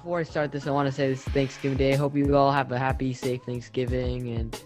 Before I start this, I want to say this is Thanksgiving Day. I hope you all have a happy, safe Thanksgiving, and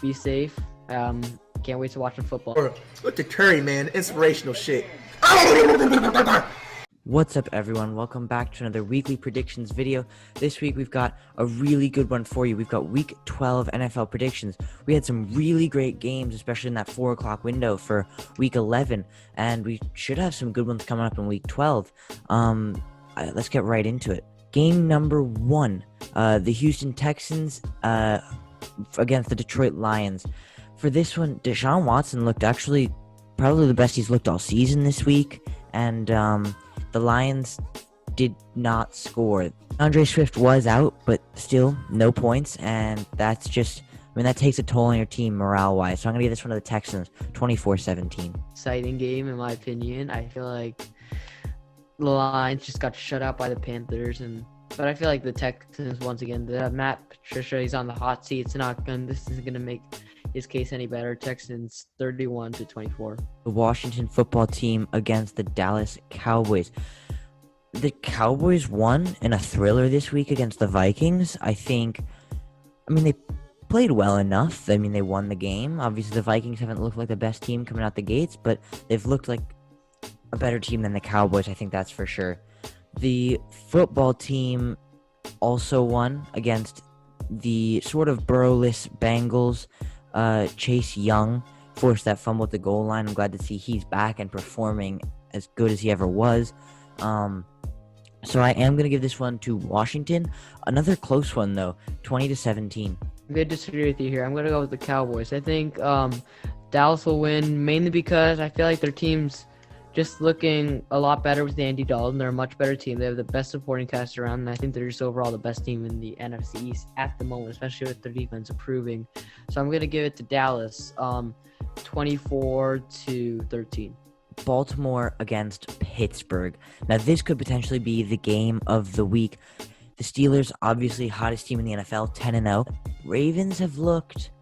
be safe. Can't wait to watch some football. Look to Curry, man. Inspirational shit. What's up, everyone? Welcome back to another weekly predictions video. This week we've got a really good one for you. We've got week 12 NFL predictions. We had some really great games, especially in that 4 o'clock window for week 11, and we should have some good ones coming up in week 12. Let's get right into it. Game number 1, the Houston Texans against the Detroit Lions. For this one, Deshaun Watson looked actually probably the best he's looked all season this week, and the Lions did not score. Andre Swift was out, but still no points, and that's just, that takes a toll on your team morale-wise. So I'm going to give this one to the Texans, 24-17. Exciting game, in my opinion. I feel like the Lions just got shut out by the Panthers, but I feel like the Texans, once again, Matt Patricia, he's on the hot seat. This isn't going to make his case any better. Texans 31-24. The Washington football team against the Dallas Cowboys. The Cowboys won in a thriller this week against the Vikings. They played well enough. They won the game. Obviously, the Vikings haven't looked like the best team coming out the gates, but they've looked like a better team than the Cowboys. I think that's for sure. The football team also won against the sort of Burrow-less Bengals. Chase Young forced that fumble at the goal line. I'm glad to see he's back and performing as good as he ever was. So I am going to give this one to Washington. Another close one, though, 20-17. I'm going to disagree with you here. I'm going to go with the Cowboys. I think Dallas will win, mainly because I feel like their team's just looking a lot better with Andy Dalton. They're a much better team. They have the best supporting cast around, and I think they're just overall the best team in the NFC East at the moment, especially with their defense improving. So I'm going to give it to Dallas, 24-13. Baltimore against Pittsburgh. Now, this could potentially be the game of the week. The Steelers, obviously hottest team in the NFL, 10-0. Ravens have looked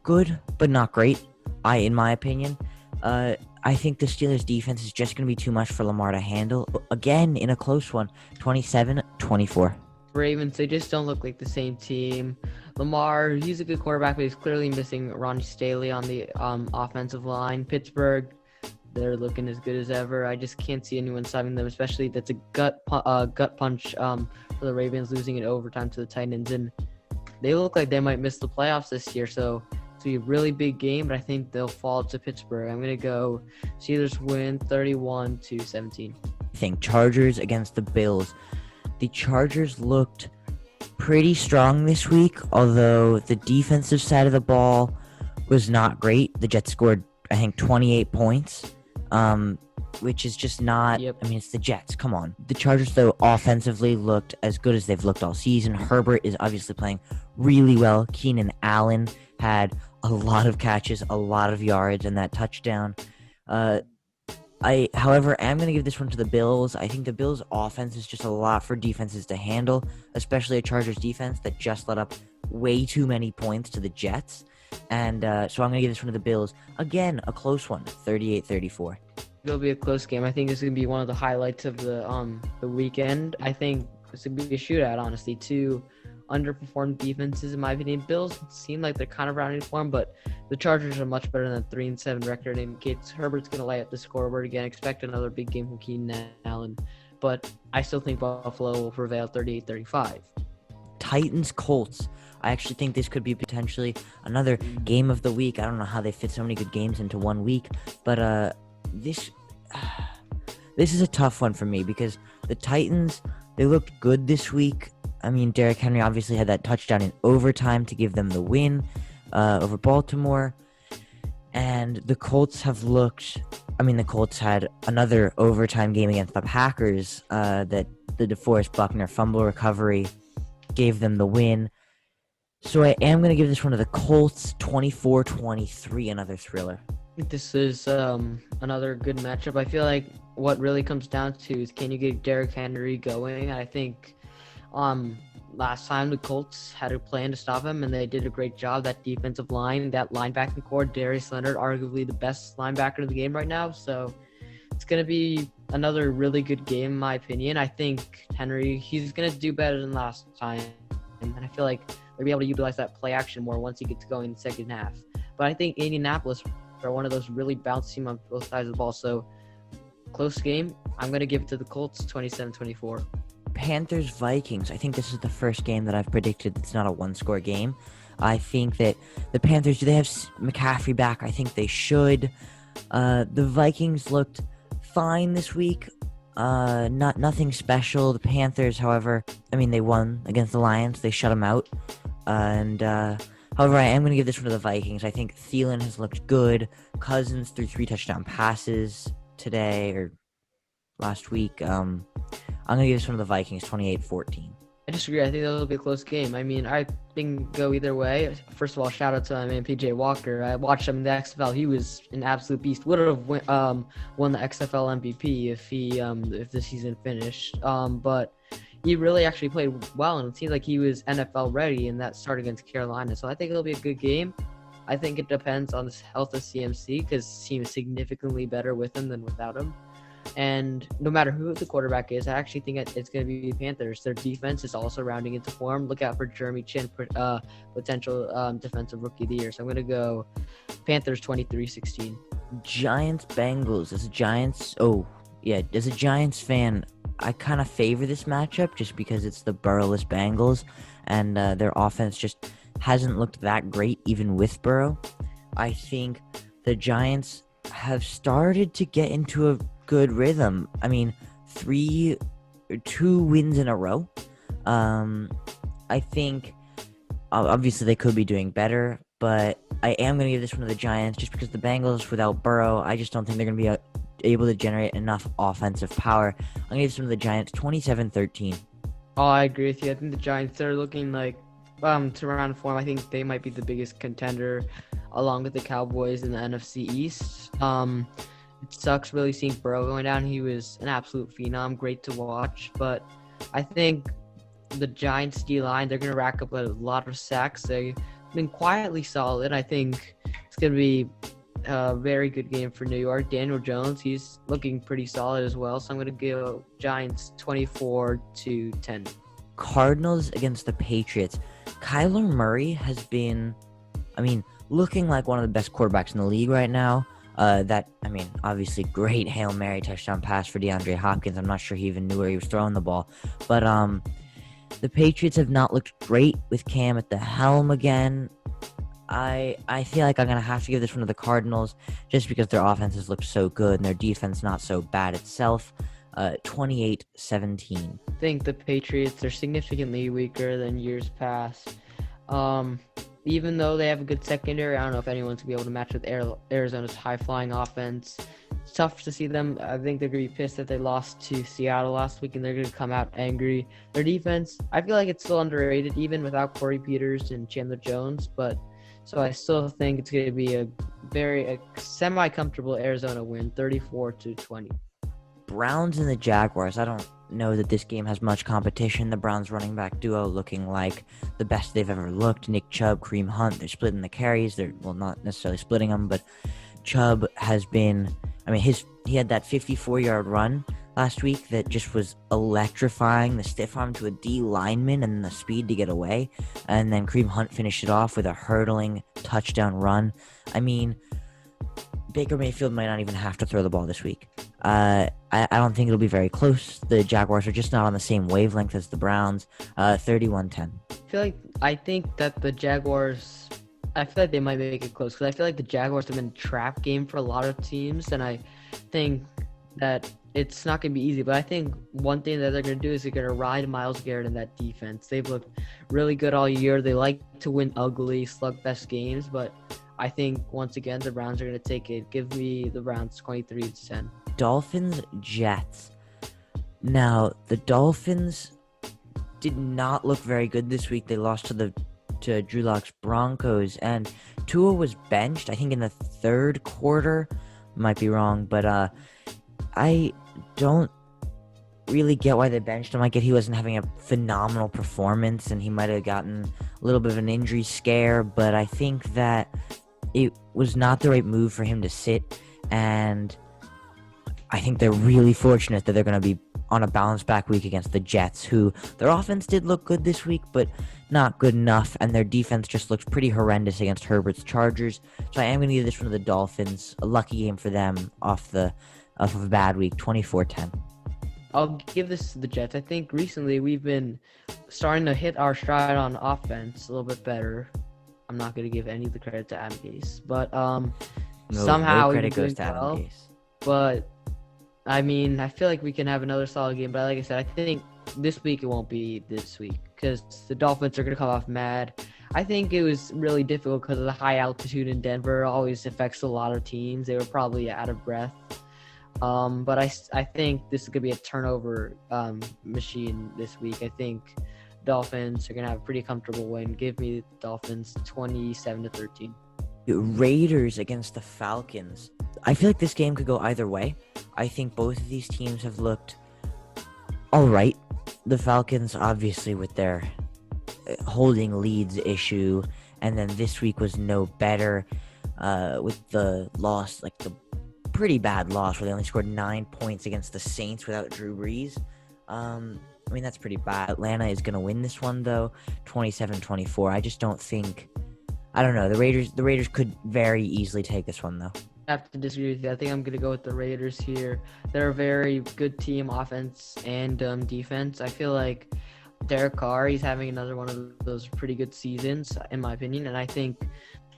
good, but not great, in my opinion. I think the Steelers' defense is just going to be too much for Lamar to handle. Again, in a close one, 27-24. Ravens, they just don't look like the same team. Lamar, he's a good quarterback, but he's clearly missing Ronnie Staley on the offensive line. Pittsburgh, they're looking as good as ever. I just can't see anyone stopping them, especially that's a gut punch for the Ravens, losing in overtime to the Titans. And they look like they might miss the playoffs this year, so it's going to be a really big game, but I think they'll fall to Pittsburgh. I'm going to go Steelers win 31-17. I think Chargers against the Bills. The Chargers looked pretty strong this week, although the defensive side of the ball was not great. The Jets scored, 28 points, which is just not... Yep. It's the Jets. Come on. The Chargers, though, offensively looked as good as they've looked all season. Herbert is obviously playing really well. Keenan Allen had a lot of catches, a lot of yards, and that touchdown. However, am going to give this one to the Bills. I think the Bills' offense is just a lot for defenses to handle, especially a Chargers defense that just let up way too many points to the Jets. And so I'm going to give this one to the Bills. Again, a close one, 38-34. It'll be a close game. I think this is going to be one of the highlights of the weekend. I think this would be a shootout, honestly. Two underperformed defenses, in my opinion. Bills seem like they're kind of rounding form, but the Chargers are much better than a 3-7 record. And Herbert's going to light up the scoreboard again. Expect another big game from Keenan Allen. But I still think Buffalo will prevail 38-35. Titans Colts. I actually think this could be potentially another game of the week. I don't know how they fit so many good games into 1 week, but this is a tough one for me because the Titans, they looked good this week. Derrick Henry obviously had that touchdown in overtime to give them the win over Baltimore. And the Colts have looked... the Colts had another overtime game against the Packers that the DeForest Buckner fumble recovery gave them the win. So I am going to give this one to the Colts, 24-23, another thriller. This is another good matchup. I feel like what really comes down to is, can you get Derrick Henry going? I think last time the Colts had a plan to stop him, and they did a great job. That defensive line, that linebacking core, Darius Leonard, arguably the best linebacker in the game right now. So it's going to be another really good game in my opinion. I think Henry, he's gonna do better than last time, and I feel like they'll be able to utilize that play action more once he gets going in the second half. But I think Indianapolis are one of those really bouncy teams on both sides of the ball. So close game. I'm gonna give it to the Colts, 27-24. Panthers Vikings. I think this is the first game that I've predicted that's not a one-score game. I think that the Panthers, do they have McCaffrey back? I think they should. The Vikings looked fine this week. Nothing special. The Panthers, however, I mean, they won against the Lions. They shut them out. However, I am going to give this one to the Vikings. I think Thielen has looked good. Cousins threw 3 touchdown passes today or last week. I'm going to give this one to the Vikings, 28-14. I disagree. I think that'll be a close game. I mean, I think go either way. First of all, shout out to my man PJ Walker. I watched him in the XFL. He was an absolute beast. Would have won the XFL MVP if the season finished. But he really actually played well, and it seems like he was NFL ready in that start against Carolina. So I think it'll be a good game. I think it depends on the health of CMC because he seems significantly better with him than without him. And no matter who the quarterback is, I actually think it's going to be the Panthers. Their defense is also rounding into form. Look out for Jeremy Chin, potential defensive rookie of the year. So I'm going to go Panthers 23-16. Giants Bengals. As a Giants fan, I kind of favor this matchup just because it's the Burrow-less Bengals, and their offense just hasn't looked that great even with Burrow. I think the Giants have started to get into a good rhythm. I mean, 2 wins in a row. I think obviously they could be doing better, but I am going to give this one to the Giants just because the Bengals without Burrow, I just don't think they're going to be able to generate enough offensive power. I'm going to give this one to the Giants, 27-13. Oh, I agree with you. I think the Giants are looking like to round form. I think they might be the biggest contender along with the Cowboys in the NFC East. It sucks really seeing Burrow going down. He was an absolute phenom, great to watch. But I think the Giants D-line, they're going to rack up a lot of sacks. They've been quietly solid. I think it's going to be a very good game for New York. Daniel Jones, he's looking pretty solid as well. So I'm going to give Giants 24-10. Cardinals against the Patriots. Kyler Murray has been, looking like one of the best quarterbacks in the league right now. Obviously great Hail Mary touchdown pass for DeAndre Hopkins. I'm not sure he even knew where he was throwing the ball. But the Patriots have not looked great with Cam at the helm again. I feel like I'm going to have to give this one to the Cardinals just because their offense has looked so good and their defense not so bad itself. 28-17. I think the Patriots are significantly weaker than years past. Even though they have a good secondary, I don't know if anyone's going to be able to match with Arizona's high-flying offense. It's tough to see them. I think they're going to be pissed that they lost to Seattle last week, and they're going to come out angry. Their defense, I feel like it's still underrated, even without Corey Peters and Chandler Jones. So I still think it's going to be a semi-comfortable Arizona win, 34-20. Browns and the Jaguars. I don't know that this game has much competition. The Browns running back duo looking like the best they've ever looked. Nick Chubb, Kareem Hunt, they're splitting the carries. They're, not necessarily splitting them, but Chubb has been, he had that 54-yard run last week that just was electrifying. The stiff arm to a D lineman and the speed to get away. And then Kareem Hunt finished it off with a hurdling touchdown run. Baker Mayfield might not even have to throw the ball this week. I don't think it'll be very close. The Jaguars are just not on the same wavelength as the Browns. 31-10. I think that the Jaguars, I feel like they might make it close because I feel like the Jaguars have been a trap game for a lot of teams, and I think that it's not going to be easy. But I think one thing that they're going to do is they're going to ride Myles Garrett in that defense. They've looked really good all year. They like to win ugly, slugfest games, but I think, once again, the Browns are going to take it. Give me the Browns 23-10. Dolphins Jets. Now, the Dolphins did not look very good this week. They lost to Drew Lock's Broncos, and Tua was benched, I think, in the third quarter. Might be wrong, but I don't really get why they benched him. I get he wasn't having a phenomenal performance, and he might have gotten a little bit of an injury scare, but I think that it was not the right move for him to sit, and I think they're really fortunate that they're going to be on a bounce-back week against the Jets, who their offense did look good this week, but not good enough, and their defense just looks pretty horrendous against Herbert's Chargers. So I am going to give this one to the Dolphins. A lucky game for them off of a bad week, 24-10. I'll give this to the Jets. I think recently we've been starting to hit our stride on offense a little bit better. I'm not going to give any of the credit to Adam Gase, but somehow no credit we've been goes to Adam well. Gase. But I mean, I feel like we can have another solid game. But like I said, I think this week it won't be this week because the Dolphins are going to come off mad. I think it was really difficult because of the high altitude in Denver. It always affects a lot of teams. They were probably out of breath. But I think this is going to be a turnover machine this week. I think Dolphins are going to have a pretty comfortable win. Give me the Dolphins 27-13. Raiders against the Falcons. I feel like this game could go either way. I think both of these teams have looked all right. The Falcons, obviously, with their holding leads issue, and then this week was no better with the loss, like the pretty bad loss where they only scored 9 points against the Saints without Drew Brees. I mean, that's pretty bad. Atlanta is going to win this one, though, 27-24. I just don't think... I don't know. The Raiders could very easily take this one, though. I have to disagree with you. I think I'm going to go with the Raiders here. They're a very good team, offense and defense. I feel like Derek Carr, he's having another one of those pretty good seasons, in my opinion. And I think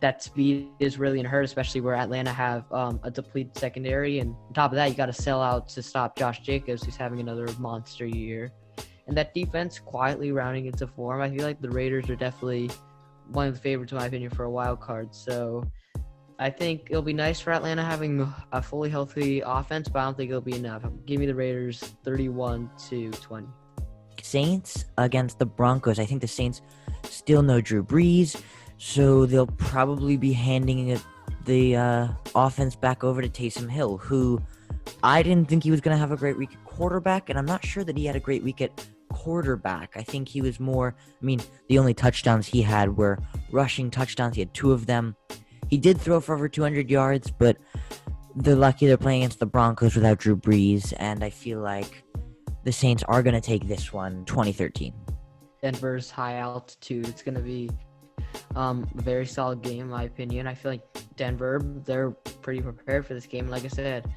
that speed is really going to hurt, especially where Atlanta have a depleted secondary. And on top of that, you got to sell out to stop Josh Jacobs, who's having another monster year. And that defense quietly rounding into form. I feel like the Raiders are definitely one of the favorites, in my opinion, for a wild card. So I think it'll be nice for Atlanta having a fully healthy offense, but I don't think it'll be enough. Give me the Raiders 31-20. Saints against the Broncos. I think the Saints still know Drew Brees, so they'll probably be handing the offense back over to Taysom Hill, who I didn't think he was going to have a great week at quarterback, and I'm not sure that he had a great week at quarterback. I think he was more, the only touchdowns he had were rushing touchdowns. He had 2 of them. He did throw for over 200 yards, but they're lucky they're playing against the Broncos without Drew Brees, and I feel like the Saints are going to take this one 2013. Denver's high altitude. It's going to be a very solid game, in my opinion. I feel like Denver, they're pretty prepared for this game. Like I said,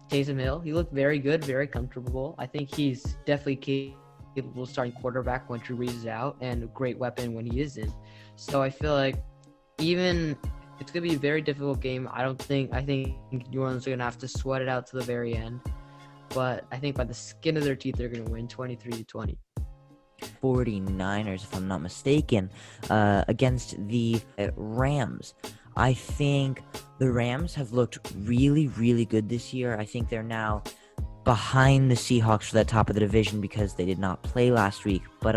Taysom Hill, he looked very good, very comfortable. I think he's definitely capable of starting quarterback when Drew Brees is out, and a great weapon when he isn't. So I feel like even it's going to be a very difficult game. I think New Orleans are going to have to sweat it out to the very end. But I think by the skin of their teeth, they're going to win 23-20. 49ers, if I'm not mistaken, against the Rams. I think the Rams have looked really, really good this year. I think they're now behind the Seahawks for that top of the division because they did not play last week. But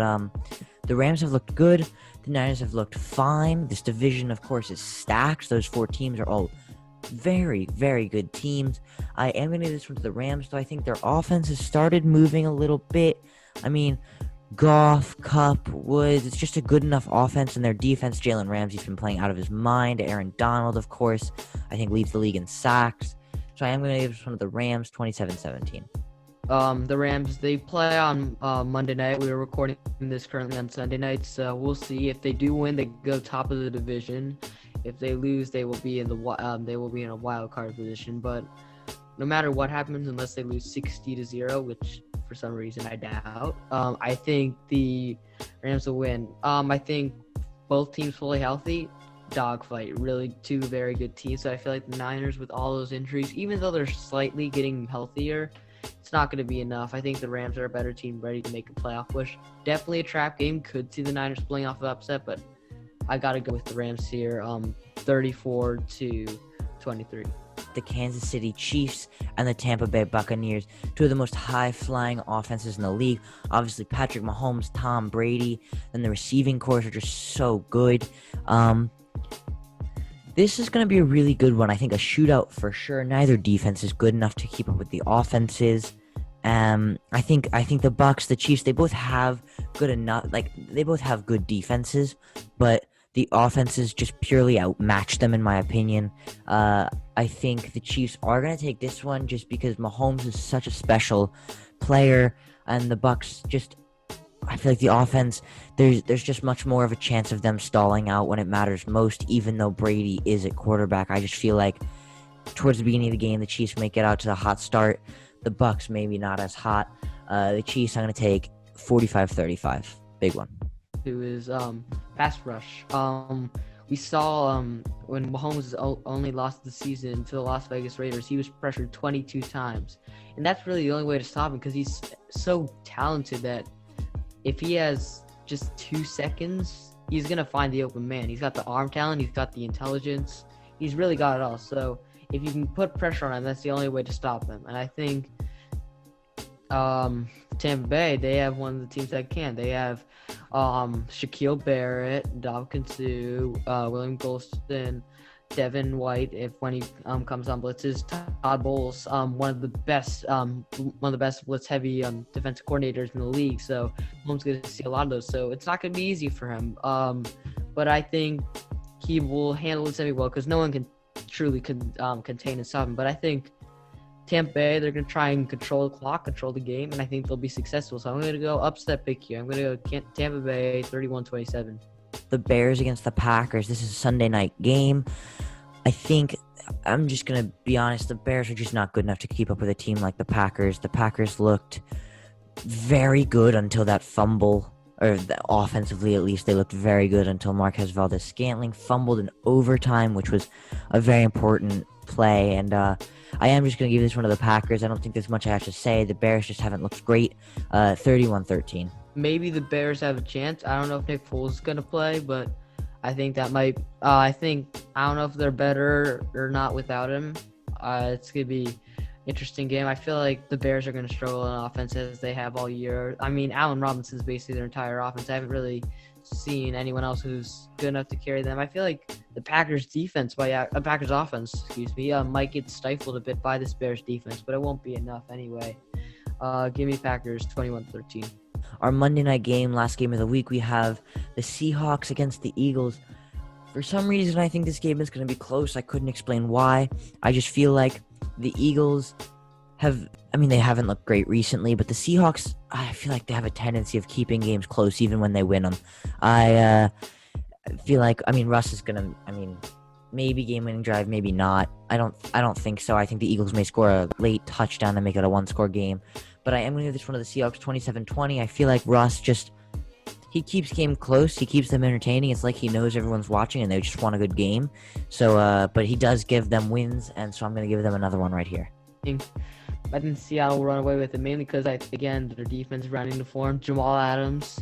the Rams have looked good. The Niners have looked fine. This division, of course, is stacked. Those 4 teams are all very, very good teams. I am going to give this one to the Rams, though I think their offense has started moving a little bit. Goff, Kupp, Woods, it's just a good enough offense, and their defense, Jalen Ramsey's been playing out of his mind. Aaron Donald, of course, I think leads the league in sacks. So I am going to give this one to the Rams, 27-17. The Rams, they play on Monday night. We are recording this currently on Sunday night, so we'll see. If they do win, they go top of the division. If they lose, they will be in a wild card position. But no matter what happens, unless they lose 60-0, which for some reason I doubt, I think the Rams will win. I think both teams fully healthy. Dogfight, really 2 very good teams. So I feel like the Niners, with all those injuries, even though they're slightly getting healthier, it's not going to be enough. I think the Rams are a better team, ready to make a playoff push. Definitely a trap game. Could see the Niners pulling off the upset, but I got to go with the Rams here, 34-23. The Kansas City Chiefs and the Tampa Bay Buccaneers, 2 of the most high-flying offenses in the league. Obviously, Patrick Mahomes, Tom Brady, and the receiving corps are just so good. This is going to be a really good one. I think a shootout for sure. Neither defense is good enough to keep up with the offenses. I think the Bucs, the Chiefs, they both have good enough. They both have good defenses, but The offenses just purely outmatched them, in my opinion. I think the Chiefs are going to take this one just because Mahomes is such a special player, and the Bucks just, I feel like the offense, there's just much more of a chance of them stalling out when it matters most, even though Brady is at quarterback. I just feel like towards the beginning of the game, the Chiefs may get out to the hot start. The Bucks maybe not as hot. The Chiefs, I'm going to take 45-35. Big one. Who is pass rush. We saw when Mahomes only lost the season to the Las Vegas Raiders, he was pressured 22 times. And that's really the only way to stop him because he's so talented that if he has just 2 seconds, he's going to find the open man. He's got the arm talent. He's got the intelligence. He's really got it all. So if you can put pressure on him, that's the only way to stop him. And I think Tampa Bay, they have one of the teams that can. They have Shaquille Barrett, Dominican Sue, William Golston, Devin White, when he comes on blitzes, Todd Bowles, one of the best blitz heavy defensive coordinators in the league. So Mahomes going to see a lot of those. So it's not going to be easy for him. But I think he will handle it semi well because no one can truly contain and stop him. But I think Tampa Bay, they're going to try and control the clock, control the game, and I think they'll be successful. So I'm going to go upset pick here. I'm going to go Tampa Bay 31-27. The Bears against the Packers. This is a Sunday night game. I think, I'm just going to be honest, the Bears are just not good enough to keep up with a team like the Packers. The Packers looked very good until that fumble, or offensively at least, they looked very good until Marquez Valdes-Scantling fumbled in overtime, which was a very important play, and I am just going to give this one to the Packers. I don't think there's much I have to say. The Bears just haven't looked great. 31-13. Maybe the Bears have a chance. I don't know if Nick Foles is going to play, but I think that might I don't know if they're better or not without him. It's going to be interesting game. I feel like the Bears are going to struggle in offense as they have all year. I mean, Allen Robinson's basically their entire offense. I haven't really seen anyone else who's good enough to carry them. I feel like the Packers Packers offense, might get stifled a bit by this Bears defense, but it won't be enough anyway. Give me Packers 21-13. Our Monday night game, last game of the week, we have the Seahawks against the Eagles. For some reason, I think this game is going to be close. I couldn't explain why. I just feel like the Eagles they haven't looked great recently, but the Seahawks, I feel like they have a tendency of keeping games close even when they win them. I feel like, Russ is going to, maybe game-winning drive, maybe not. I don't think so. I think the Eagles may score a late touchdown and make it a one-score game. But I am going to give this one to the Seahawks 27-20. I feel like Russ he keeps game close. He keeps them entertaining. It's like he knows everyone's watching and they just want a good game. So, but he does give them wins, and so I'm going to give them another one right here. I think Seattle will run away with it, mainly because their defense is running to form. Jamal Adams,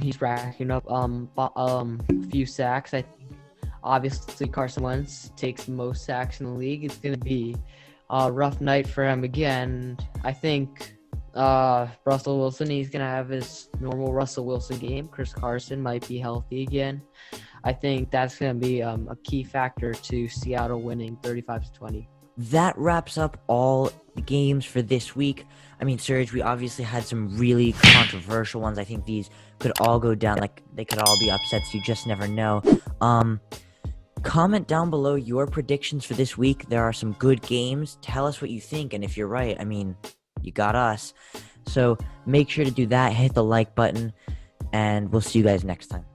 he's racking up a few sacks. I think obviously Carson Wentz takes the most sacks in the league. It's going to be a rough night for him again. I think Russell Wilson, he's going to have his normal Russell Wilson game. Chris Carson might be healthy again. I think that's going to be a key factor to Seattle winning 35-20. That wraps up all the games for this week. Serge, we obviously had some really controversial ones. I think these could all go down, like they could all be upsets. You just never know. Comment down below your predictions for this week. There are some good games. Tell us what you think, and if you're right, you got us. So make sure to do that. Hit the like button, and we'll see you guys next time.